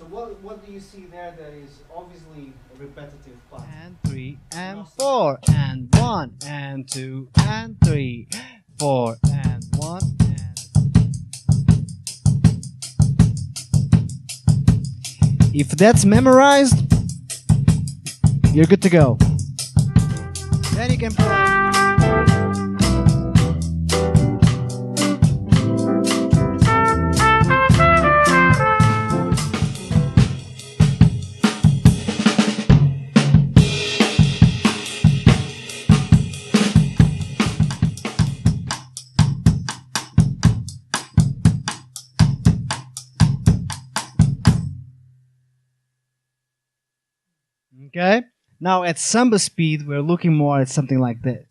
So what do you see there that is obviously a repetitive part? And 3 and 4 and 1 and 2 and 3, 4 and 1 and. If that's memorized, you're good to go. Then you can play. Okay? Now at samba speed, we're looking more at something like this.